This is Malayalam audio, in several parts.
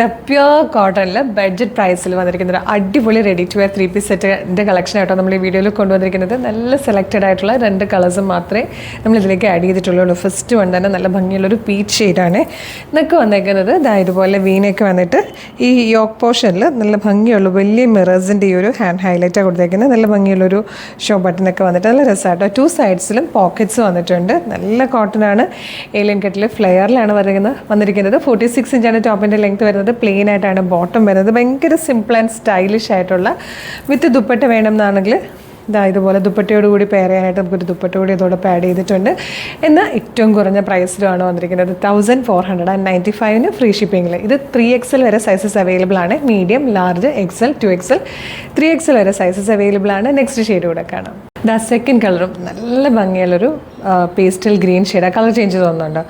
പ്യുവർ കോട്ടണിൽ ബഡ്ജറ്റ് പ്രൈസിൽ വന്നിരിക്കുന്ന ഒരു അടിപൊളി റെഡി ടു വെയർ 3 പീസ് സെറ്റിൻ്റെ കളക്ഷൻ ആയിട്ടോ നമ്മൾ ഈ വീഡിയോയിൽ കൊണ്ടുവന്നിരിക്കുന്നത്. നല്ല സെലക്റ്റഡ് ആയിട്ടുള്ള 2 കളേഴ്സും മാത്രമേ നമ്മൾ ഇതിലേക്ക് ആഡ് ചെയ്തിട്ടുള്ളൂ. ഫസ്റ്റ് വൺ തന്നെ നല്ല ഭംഗിയുള്ളൊരു പീച്ച് ഷെയ്ഡാണ്. ഇതൊക്കെ വന്നേക്കുന്നത് ഇതുപോലെ വീനൊക്കെ വന്നിട്ട് ഈ യോക്ക് പോർഷനിൽ നല്ല ഭംഗിയുള്ള വലിയ മിറേഴ്സിൻ്റെ ഈ ഒരു ഹാൻഡ് ഹൈലൈറ്റാണ് കൊടുത്തേക്കുന്നത്. നല്ല ഭംഗിയുള്ളൊരു ഷോ ബട്ടനൊക്കെ വന്നിട്ട് നല്ല രസമായിട്ടോ. 2 സൈഡ്സിലും പോക്കറ്റ്സ് വന്നിട്ടുണ്ട്. നല്ല കോട്ടനാണ്. ഏലിയൻ കട്ടിൽ ഫ്ലെയറിലാണ് വന്നിരിക്കുന്നത്. 46 ഇഞ്ചാണ് ടോപ്പിൻ്റെ ലെങ്ത് വരുന്നത്. പ്ലെയിൻ ആയിട്ടാണ് ബോട്ടം വരുന്നത്. ഭയങ്കര സിമ്പിൾ ആൻഡ് സ്റ്റൈലിഷ് ആയിട്ടുള്ള വിത്ത് ദുപ്പട്ട വേണമെന്നാണെങ്കിൽ ഇതുപോലെ ദുപ്പട്ടയോട് കൂടി പെയർ ചെയ്യാനായിട്ട് നമുക്കൊരു ദുപ്പട്ട കൂടി ഇതോടൊപ്പം ആഡ് ചെയ്തിട്ടുണ്ട്. എന്നാൽ ഏറ്റവും കുറഞ്ഞ പ്രൈസിലുമാണ് വന്നിരിക്കുന്നത്. 1495 ഫ്രീ ഷിപ്പിങ്ങിൽ. ഇത് 3XL വരെ സൈസസ് അവൈലബിൾ ആണ്. Medium, large, XL, 2XL, 3XL വരെ സൈസസ് അവൈലബിൾ ആണ്. നെക്സ്റ്റ് ഷെയ്ഡ് കൂടെ കാണാം. സെക്കൻഡ് കളറും നല്ല ഭംഗിയുള്ളൊരു പേസ്റ്റൽ ഗ്രീൻ ഷെയ്ഡാണ്. കളർ ചേഞ്ച് തോന്നുന്നുണ്ടോ?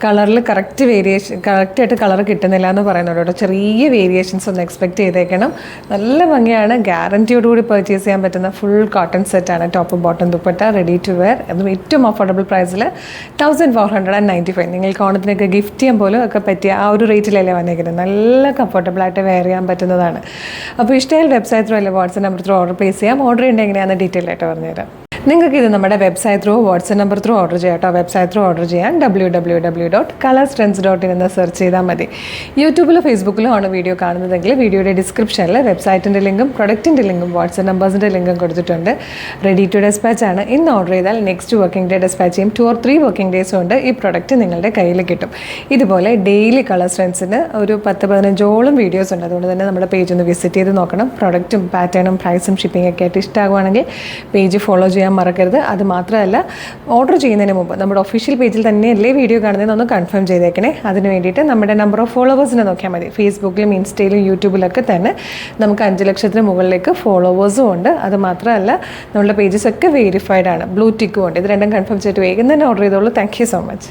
കളറിൽ കറക്റ്റായിട്ട് കളർ കിട്ടുന്നില്ല എന്ന് പറയുന്നുണ്ട് കേട്ടോ. ചെറിയ വേരിയേഷൻസ് ഒന്ന് എക്സ്പെക്ട് ചെയ്തേക്കണം. നല്ല ഭംഗിയാണ്. ഗ്യാരൻറ്റിയോടുകൂടി പർച്ചേസ് ചെയ്യാൻ പറ്റുന്ന ഫുൾ കോട്ടൺ സെറ്റാണ്. Top bottom dupatta ready to wear. അതും ഏറ്റവും അഫോർഡബിൾ പ്രൈസിൽ 1495. നിങ്ങൾക്ക് ഓണത്തിനൊക്കെ ഗിഫ്റ്റ് ചെയ്യാൻ പോലും ഒക്കെ പറ്റിയ ആ ഒരു റേറ്റിലല്ലേ വന്നേക്കുന്നത്. നല്ല കംഫർട്ടബിളായിട്ട് വെയർ ചെയ്യാൻ പറ്റുന്നതാണ്. അപ്പോൾ ഇഷ്ടമായാലും വെബ്സൈറ്റ് ത്രൂ അല്ലെങ്കിൽ WhatsApp number through order place ചെയ്യാം. ഓർഡർ ചെയ്യേണ്ടത് എങ്ങനെയാണെന്ന് ഡീറ്റെയിൽ ആയിട്ട് പറഞ്ഞുതരാം. നിങ്ങൾക്ക് ഇത് നമ്മുടെ website through WhatsApp number through order ചെയ്യാം കേട്ടോ. വെബ്സൈറ്റ് ത്രൂ ഓർഡർ ചെയ്യാൻ www.colorstrends.in എന്ന് സെർച്ച് ചെയ്താൽ മതി. യൂട്യൂബിലോ ഫേസ്ബുക്കിലോ ആണ് വീഡിയോ കാണുന്നതെങ്കിൽ വീഡിയോയുടെ ഡിസ്ക്രിപ്ഷനിൽ വെബ്സൈറ്റിൻ്റെ ലിങ്കും പ്രൊഡക്റ്റിൻ്റെ ലിങ്കും വാട്സ്ആപ്പ് നമ്പേഴ്സിൻ്റെ ലിങ്കും കൊടുത്തിട്ടുണ്ട്. റെഡി ടു ഡെസ്പാച്ച് ആണ്. ഇന്ന് ഓർഡർ ചെയ്താൽ നെക്സ്റ്റ് വർക്കിംഗ് ഡേ ഡെസ്പാച്ച് ചെയ്യും. 2 or 3 വർക്കിംഗ് ഡേയ്സ് കൊണ്ട് ഈ പ്രൊഡക്റ്റ് നിങ്ങളുടെ കയ്യിൽ കിട്ടും. ഇതുപോലെ ഡെയിലി കളർ സ്ട്രെൻസിന് ഒരു 10-15ഓളം വീഡിയോസ് ഉണ്ട്. അതുകൊണ്ട് തന്നെ നമ്മുടെ പേജ് ഒന്ന് വിസിറ്റ് ചെയ്ത് നോക്കണം. പ്രൊഡക്റ്റും പാറ്റേണും പ്രൈസും ഷിപ്പിംഗ് ഒക്കെ ആയിട്ട് ഇഷ്ടമാകുവാണെങ്കിൽ പേജ് ഫോളോ ചെയ്യാൻ മറക്കരുത്. അത് മാത്രമല്ല, ഓർഡർ ചെയ്യുന്നതിന് മുമ്പ് നമ്മുടെ ഒഫീഷ്യൽ പേജിൽ തന്നെയല്ലേ വീഡിയോ കാണുന്നതെന്നൊന്ന് കൺഫേം ചെയ്തേക്കണേ. അതിന് വേണ്ടിയിട്ട് നമ്മുടെ നമ്പർ ഓഫ് ഫോളോവേഴ്സിനെ നോക്കിയാൽ മതി. ഫേസ്ബുക്കിലും ഇൻസ്റ്റയിലും യൂട്യൂബിലൊക്കെ തന്നെ നമുക്ക് 5 ലക്ഷത്തിന് മുകളിലേക്ക് ഫോളോവേഴ്സും ഉണ്ട്. അത് മാത്രമല്ല, നമ്മളുടെ പേജസ് ഒക്കെ വെരിഫൈഡ് ആണ്. ബ്ലൂ ടിക്കും ഉണ്ട്. ഇത് രണ്ടും കൺഫേം ചെയ്തിട്ട് വേഗം തന്നെ ഓർഡർ ചെയ്തോളൂ. Thank you so much.